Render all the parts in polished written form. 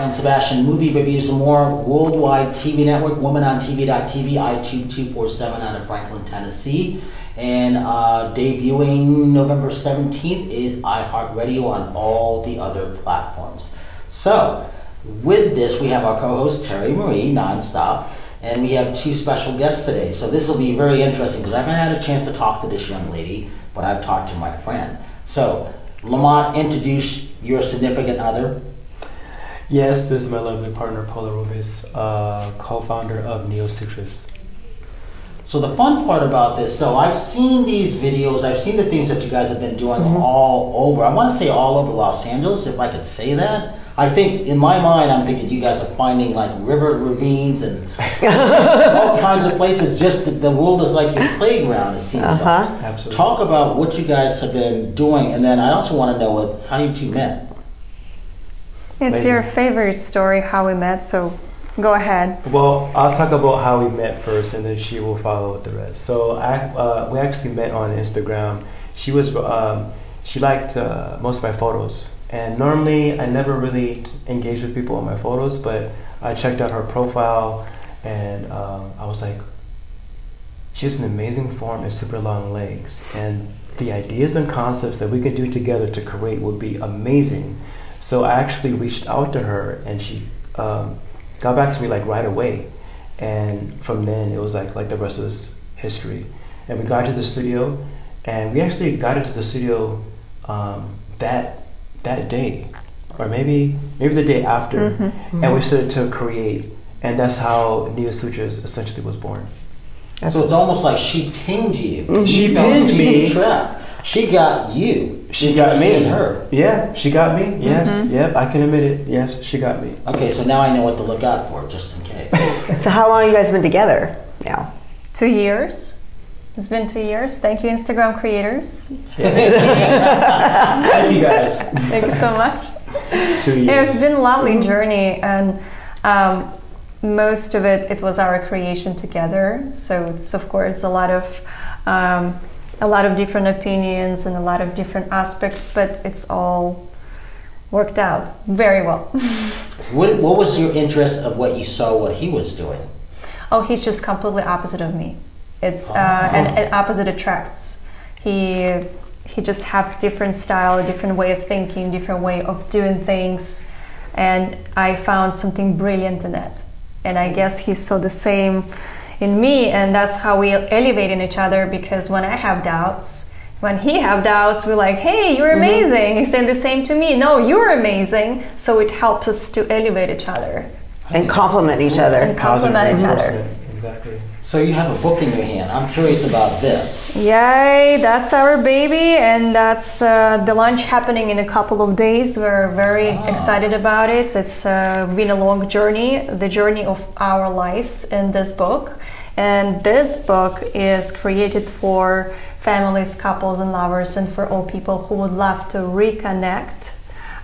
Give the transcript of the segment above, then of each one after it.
Ryan Sebastian, Movie Reviews and More, Worldwide TV Network, WomenOnTV.tv, iTunes 247 out of Franklin, Tennessee. And debuting November 17th is iHeartRadio on all the other platforms. So, with this, we have our co-host Terri Maire, nonstop, and we have two special guests today. So this will be very interesting because I haven't had a chance to talk to this young lady, but I've talked to my friend. So, Lamonte, introduce your significant other. Yes, this is my lovely partner, Pola Rubis, co-founder of Neosutras. So the fun part about this, so I've seen these videos, I've seen the things that you guys have been doing all over. I want to say all over Los Angeles, if I could say that. I think, in my mind, I'm thinking you guys are finding like river ravines and all kinds of places. Just the world is like your playground, it seems like. Absolutely. Talk about what you guys have been doing, and then I also want to know how you two met. It's your favorite story, how we met, so go ahead. Well, I'll talk about how we met first, and then she will follow with the rest. So we actually met on Instagram. She liked most of my photos. And normally, I never really engage with people on my photos, but I checked out her profile, and I was like, she has an amazing form and super long legs. And the ideas and concepts that we could do together to create would be amazing. So I actually reached out to her, and she got back to me like right away. And from then, it was like the rest of this history. And we got to the studio, and we actually got into the studio that day, or maybe the day after, and we started to create, and that's how Neosutras essentially was born. So it's almost like she pinged you. She pinged me. She got you. She got me. In her. Yeah, she got me. Yes, yep, I can admit it. Yes, she got me. Okay, so now I know what to look out for, just in case. So how long have you guys been together now? 2 years. It's been 2 years. Thank you, Instagram creators. Thank you guys. Thank you so much. 2 years. Yeah, it's been a lovely journey, and most of it was our creation together. So it's of course a lot of different opinions and a lot of different aspects, but it's all worked out very well. What was your interest of what you saw what he was doing? Oh, he's just completely opposite of me. It's and opposite attracts. He just have different style, a different way of thinking, different way of doing things, and I found something brilliant in it. And I guess he saw the same in me, and that's how we elevate in each other. Because when I have doubts, when he have doubts, we're like, "Hey, you're amazing." He's saying the same to me. No, you're amazing. So it helps us to elevate each other And complement each other. and complement each other. Exactly. So you have a book in your hand. I'm curious about this. Yay, that's our baby, and that's the launch happening in a couple of days. We're very excited about it. It's been a long journey, the journey of our lives in this book. And this book is created for families, couples, and lovers, and for all people who would love to reconnect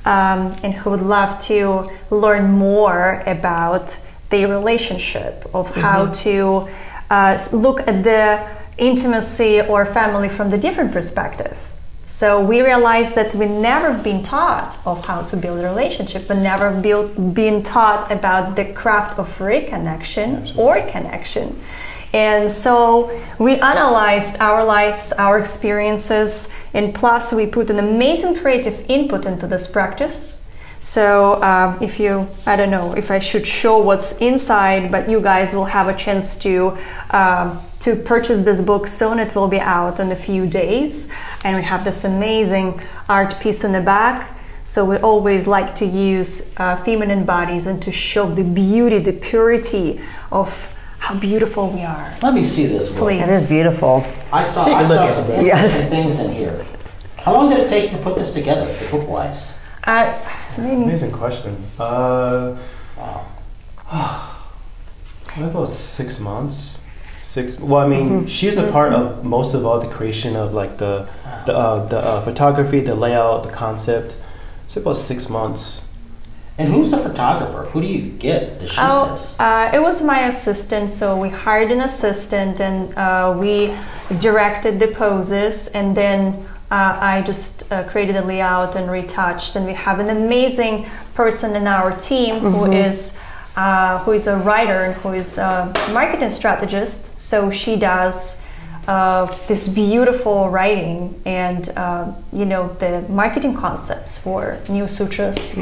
and who would love to learn more about their relationship, of how to look at the intimacy or family from the different perspective. So we realized that we never been taught of how to build a relationship, but never been taught about the craft of reconnection or connection. And so we analyzed our lives, our experiences, and plus we put an amazing creative input into this practice. So I don't know if I should show what's inside, but you guys will have a chance to purchase this book soon. It will be out in a few days. And we have this amazing art piece in the back. So we always like to use feminine bodies and to show the beauty, the purity of how beautiful we are. Let me see this book. Please. It is beautiful. I saw some interesting things in here. How long did it take to put this together, book-wise? Amazing question. About 6 months. Well, I mean, she's a part of most of all the creation of like the photography, the layout, the concept. It's about 6 months. And who's the photographer? Who do you get to shoot this? It was my assistant. So we hired an assistant, and we directed the poses, and then I just created a layout and retouched, and we have an amazing person in our team who is a writer and who is a marketing strategist. So she does this beautiful writing and the marketing concepts for Neosutras.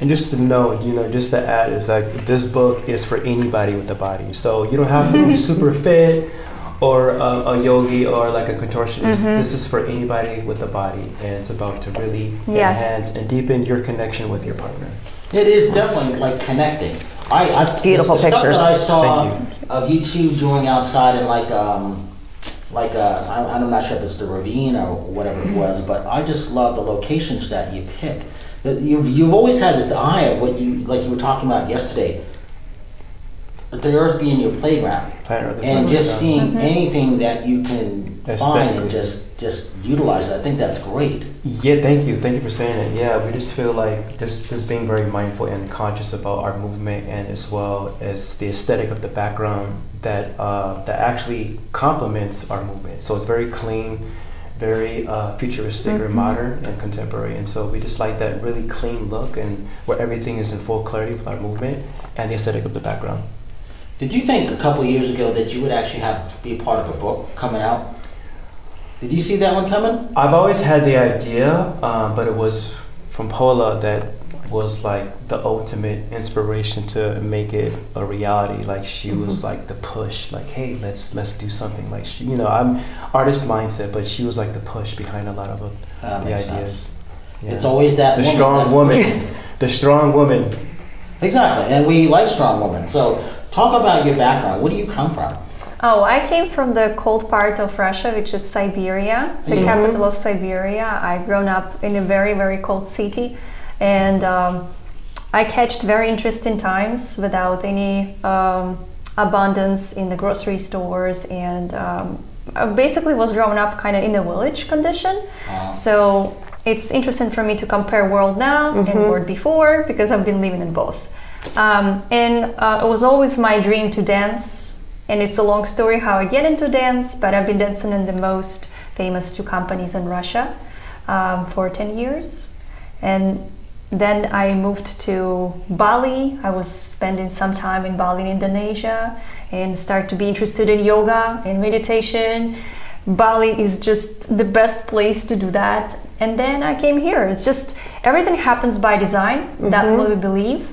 And just to know, just to add, is like this book is for anybody with a body. So you don't have to be super fit or a yogi or like a contortionist. This is for anybody with a body, and it's about to really enhance and deepen your connection with your partner. It is definitely like connecting. Beautiful the pictures. Stuff that I saw of you two doing outside in I'm not sure if it's the ravine or whatever it was, but I just love the locations that you picked. You've always had this eye of what you were talking about yesterday, the earth being your playground, and just seeing anything that you can find and just utilize it. I think that's great. Yeah, thank you for saying it. Yeah, we just feel like just being very mindful and conscious about our movement, and as well as the aesthetic of the background that actually complements our movement. So it's very clean, very futuristic or modern and contemporary, and so we just like that really clean look and where everything is in full clarity with our movement and the aesthetic of the background. Did you think a couple of years ago that you would actually be a part of a book coming out? Did you see that one coming? I've always had the idea, but it was from Pola that was like the ultimate inspiration to make it a reality. Like she was like the push, like, hey, let's do something. Like I'm artist mindset, but she was like the push behind a lot of the ideas. Yeah. It's always that the strong woman, the strong woman. Exactly, and we like strong women. So talk about your background. Where do you come from? Oh, I came from the cold part of Russia, which is Siberia, the capital of Siberia. I've grown up in a very, very cold city, and I catched very interesting times without any abundance in the grocery stores, and I basically was growing up kind of in a village condition. So it's interesting for me to compare world now and world before, because I've been living in both. And it was always my dream to dance. And it's a long story how I get into dance, but I've been dancing in the most famous two companies in Russia for 10 years. And then I moved to Bali. I was spending some time in Bali, in Indonesia, and started to be interested in yoga and meditation. Bali is just the best place to do that. And then I came here. It's just everything happens by design. That's what we believe.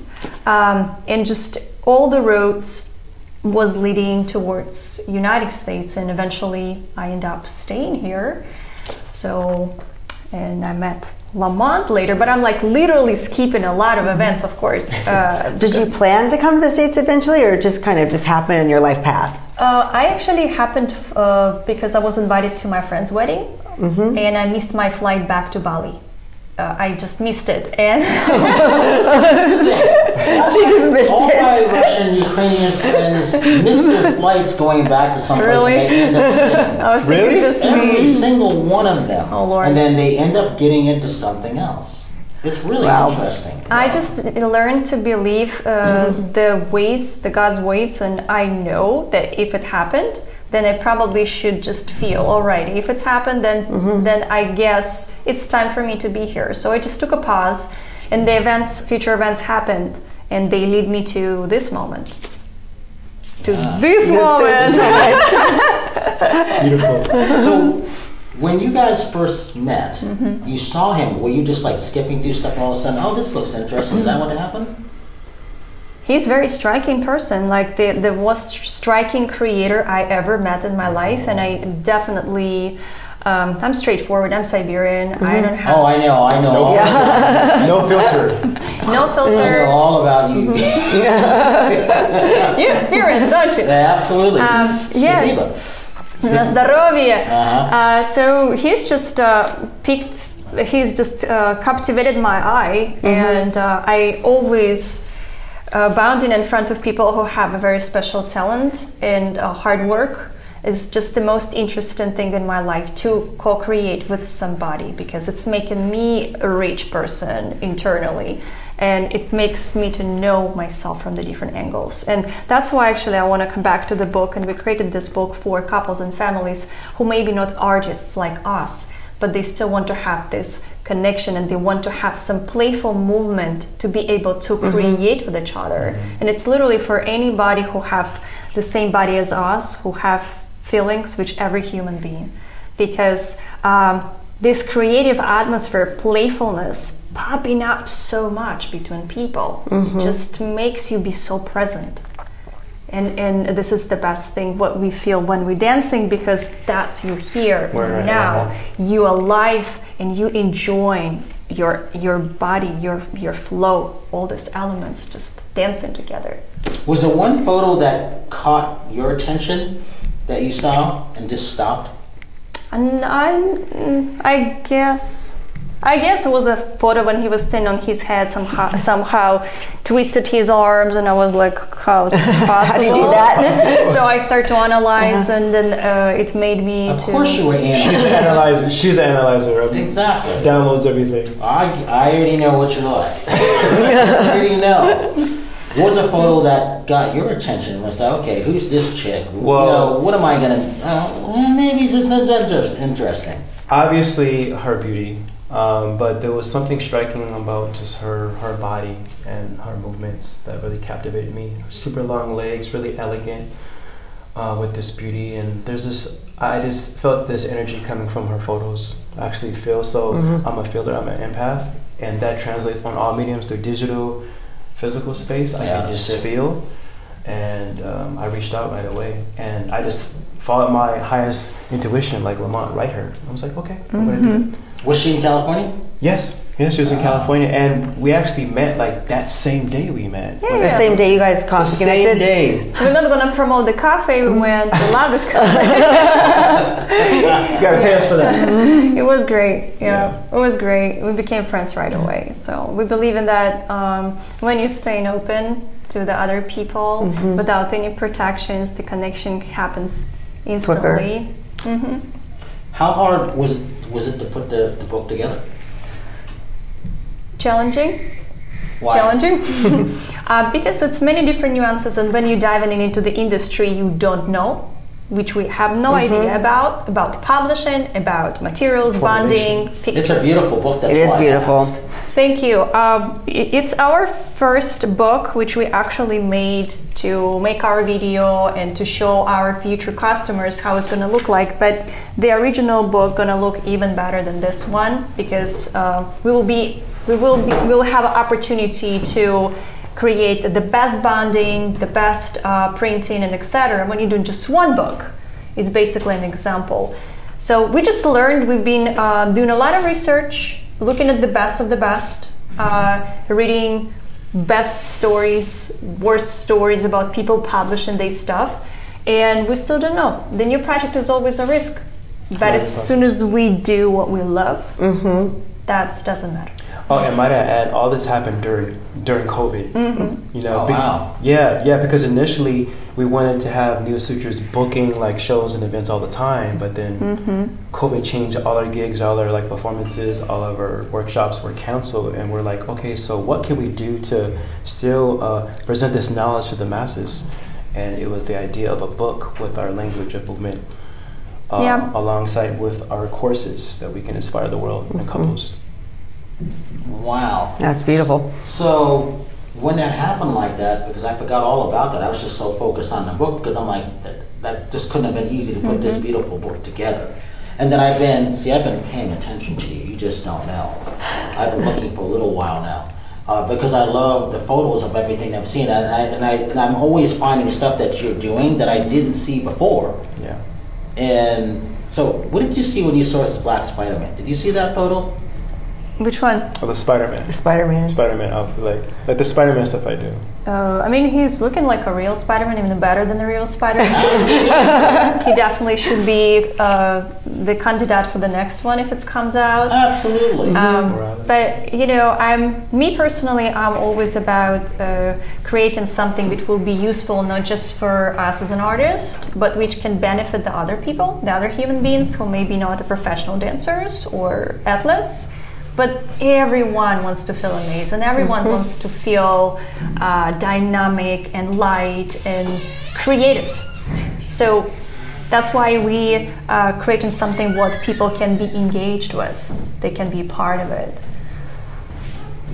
And just all the roads was leading towards United States, and eventually I ended up staying here. So, and I met Lamonte later, but I'm like literally skipping a lot of events, of course. Did you plan to come to the States eventually, or just kind of just happen in your life path? I actually happened because I was invited to my friend's wedding, and I missed my flight back to Bali. I just missed it, and she just missed all it. All my Russian, Ukrainian friends missed their flights going back to someplace. Really? And they end up staying. I was thinking just Every single one of them. Oh Lord! And then they end up getting into something else. It's really interesting. I just learned to believe the ways, the God's ways, and I know that if it happened, then I probably should just feel, all right, if it's happened, then I guess it's time for me to be here. So I just took a pause, and the future events happened, and they lead me to this moment. This moment! Beautiful. So, when you guys first met, you saw him, were you just like skipping through stuff and all of a sudden, oh, this looks interesting, is that what happened? He's a very striking person, like the most striking creator I ever met in my life, and I definitely, I'm straightforward, I'm Siberian, I don't have... Oh, I know. No filter. No filter. I know all about you. You experience, don't you? Yeah, absolutely. Yeah. Na zdоровье. So he's just captivated my eye, and I always... bounding in front of people who have a very special talent and hard work is just the most interesting thing in my life, to co-create with somebody, because it's making me a rich person internally, and it makes me to know myself from the different angles. And that's why actually I want to come back to the book, and we created this book for couples and families who maybe not artists like us, but they still want to have this connection, and they want to have some playful movement to be able to create with each other. And it's literally for anybody who have the same body as us, who have feelings, which every human being, because this creative atmosphere, playfulness popping up so much between people, just makes you be so present. And this is the best thing what we feel when we're dancing, because that's you here now. You alive and you enjoying your body, your flow, all these elements just dancing together. Was there one photo that caught your attention that you saw and just stopped? And I guess it was a photo when he was standing on his head, somehow twisted his arms, and I was like, how it's possible? How do you do that? So I start to analyze, and then it made me Of course you were analyzing. She's an analyzer. Exactly. Downloads everything. I already know what you're like. I already know. What was a photo that got your attention? Was like, okay, who's this chick? Well, what am I gonna? Maybe this is interesting. Obviously, her beauty, but there was something striking about just her body and her movements that really captivated me. Super long legs, really elegant, with this beauty, and there's this. I just felt this energy coming from her photos. I actually feel so. I'm a feeler. I'm an empath, and that translates on all mediums through digital. Physical space, I can just feel, and I reached out right away, and I just followed my highest intuition, like Lamonte, write her. I was like, okay, I'm gonna do it. Was she in California? Yes, she was in California, and we actually met like that same day we met. Yeah. The same day you guys connected? Same day. We're not gonna promote the cafe. We went to love this cafe. You gotta pay us for that. It was great. Yeah, it was great. We became friends right away. So we believe in that. When you're staying open to the other people without any protections, the connection happens instantly. How hard was it to put the book together? Challenging. Why? Challenging because it's many different nuances, and when you're diving into the industry you don't know, which we have no idea about publishing, about materials, bonding, pictures. It's a beautiful book. That's it is why beautiful. Thank you. It's our first book, which we actually made to make our video and to show our future customers how it's going to look like. But the original book going to look even better than this one, because we will have an opportunity to create the best bonding, the best printing, and etc. When you're doing just one book, it's basically an example. So we just learned. We've been doing a lot of research, looking at the best of the best, reading best stories, worst stories about people publishing their stuff, and we still don't know. The new project is always a risk, but as soon as we do what we love, that doesn't matter. Oh, and might I add, all this happened during COVID. You know, wow. Yeah, because initially we wanted to have Neosutras booking like shows and events all the time, but then COVID changed all our gigs, all our like performances, all of our workshops were canceled, and we're like, okay, so what can we do to still present this knowledge to the masses? And it was the idea of a book with our language of movement, alongside with our courses that we can inspire the world and couples. Wow. That's beautiful. So when that happened like that, because I forgot all about that, I was just so focused on the book, because I'm like, that just couldn't have been easy to put this beautiful book together. And then I've been paying attention to you. You just don't know. I've been looking for a little while now, because I love the photos of everything I've seen, and I'm always finding stuff that you're doing that I didn't see before. Yeah. And so, what did you see when you saw this Black Spider-Man? Did you see that photo? Which one? Oh, the Spider-Man. The Spider-Man. Spider-Man outfit, like the Spider-Man stuff I do. I mean, he's looking like a real Spider-Man, even better than the real Spider-Man. He definitely should be the candidate for the next one if it comes out. Absolutely. But you know, me personally, I'm always about creating something which will be useful not just for us as an artist, but which can benefit the other people, the other human beings who maybe not professional dancers or athletes, But everyone wants to feel amazing. Everyone wants to feel dynamic and light and creative. So that's why we are creating something what people can be engaged with. They can be part of it.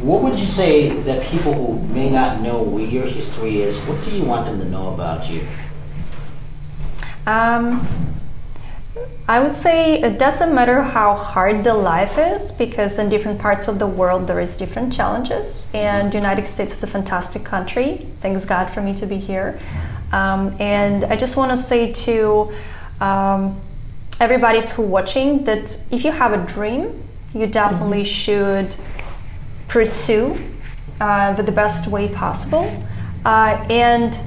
What would you say that people who may not know where your history is, what do you want them to know about you? I would say it doesn't matter how hard the life is, because in different parts of the world there is different challenges, and the United States is a fantastic country. Thanks God for me to be here. And I just want to say to everybody who's watching that if you have a dream, you definitely should pursue with the best way possible, and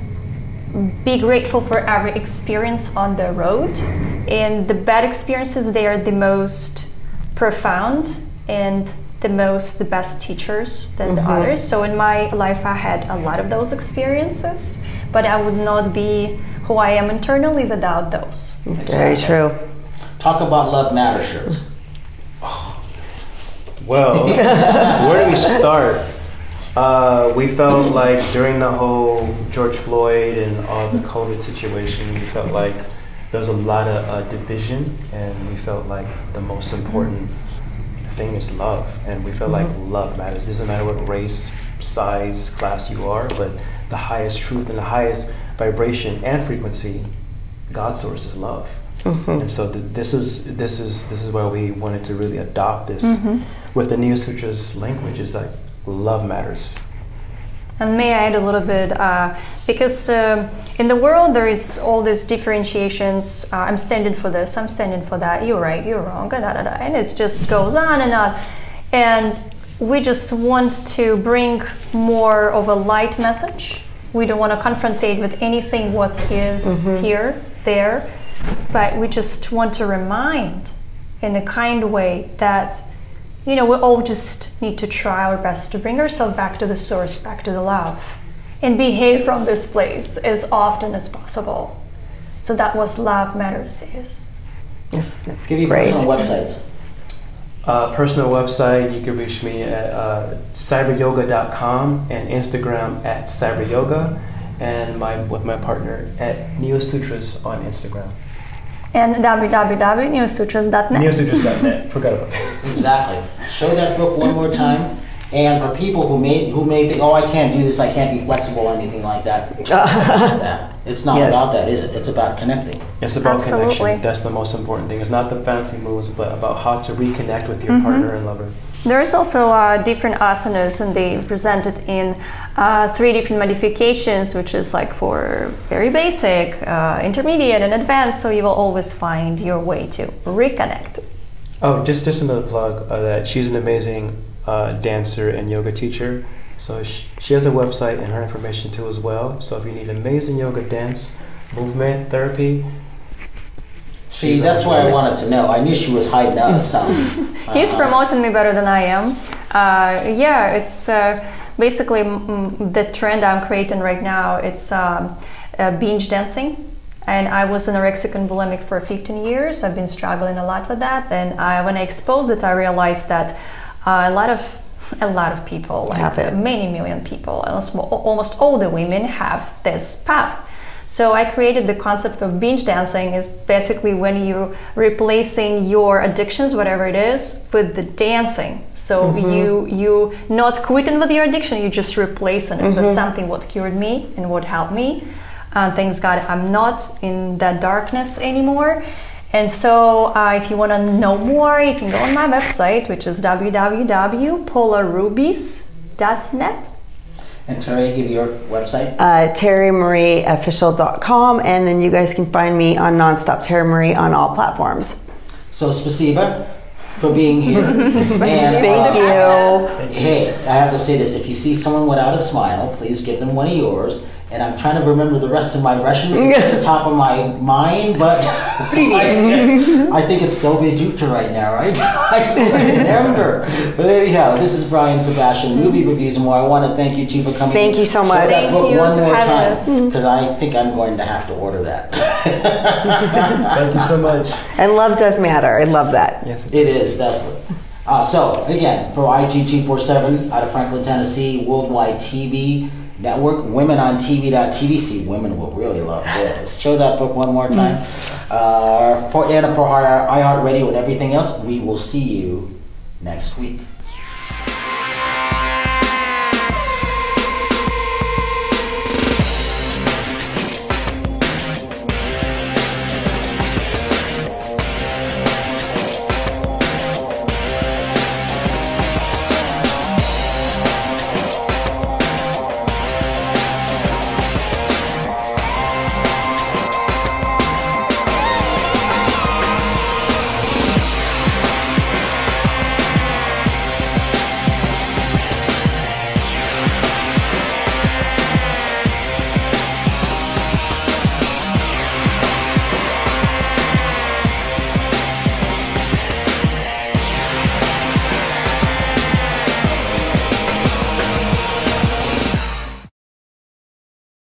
be grateful for every experience on the road. And the bad experiences, they are the most profound and the best teachers than the others. So in my life I had a lot of those experiences, but I would not be who I am internally without those. Very true. Talk about Love Matters shirts. Well, where do we start? We felt like during the whole George Floyd and all the COVID situation, we felt like there was a lot of division, and we felt like the most important thing is love. And we felt like love matters. It doesn't matter what race, size, class you are, but the highest truth and the highest vibration and frequency, God's source is love. And so this is where we wanted to really adopt this with the Neosutras language. Is like love matters. And may I add a little bit, because in the world there is all these differentiations. I'm standing for this, I'm standing for that, you're right, you're wrong, and it just goes on and on. And we just want to bring more of a light message. We don't want to confrontate with anything what is here, there, but we just want to remind in a kind way that, you know, we all just need to try our best to bring ourselves back to the source, back to the love, and behave from this place as often as possible. So that was Love Matters is. That's Give you great. personal websites. Personal website, you can reach me at cyberyoga.com and Instagram at cyberyoga, and with my partner at Neosutras on Instagram. And www.neosutras.net. Neosutras.net. Forgot about that. Exactly. Show that book one more time. And for people who may think, oh, I can't do this, I can't be flexible, or anything like that. It's not about that, is it? It's about connecting. It's about Absolutely. connection. That's the most important thing. It's not the fancy moves, but about how to reconnect with your partner and lover. There's also different asanas, and they presented in 3 different modifications, which is like for very basic, intermediate, and advanced. So you will always find your way to reconnect. Oh, just another plug that she's an amazing dancer and yoga teacher. So she has a website and her information too as well. So if you need amazing yoga, dance, movement, therapy. See, that's why I wanted to know. I knew she was hiding out of something. He's promoting me better than I am. Yeah, it's basically the trend I'm creating right now. It's binge dancing. And I was anorexic and bulimic for 15 years. I've been struggling a lot with that. And when I exposed it, I realized that a lot of people, like many million people, almost all the women have this path. So I created the concept of binge dancing. Is basically when you're replacing your addictions, whatever it is, with the dancing. So you not quitting with your addiction, you just replacing it with something what cured me and what helped me. Thanks God I'm not in that darkness anymore. And so if you want to know more, you can go on my website, which is www.polarubis.net. And Terri, give your website. TerriMarieOfficial.com, and then you guys can find me on Nonstop Terri Marie on all platforms. So spasiba for being here. And, Thank you. Hey, I have to say this. If you see someone without a smile, please give them one of yours. And I'm trying to remember the rest of my Russian. It's at the top of my mind, but I think it's Dobie Jutra right now, right? I don't remember. But anyhow, this is Brian Sebastian, Movie Reviews and More. I want to thank you two for coming. Thank you so much. Show that book one more time, us. because I think I'm going to have to order that. Thank you so much. And love does matter. I love that. Yes, It is, definitely. So again, for IG247 out of Franklin, Tennessee, Worldwide TV Network, Women on TV.tv. See, women will really love this. Show that book one more time. For iHeartRadio and everything else, we will see you next week.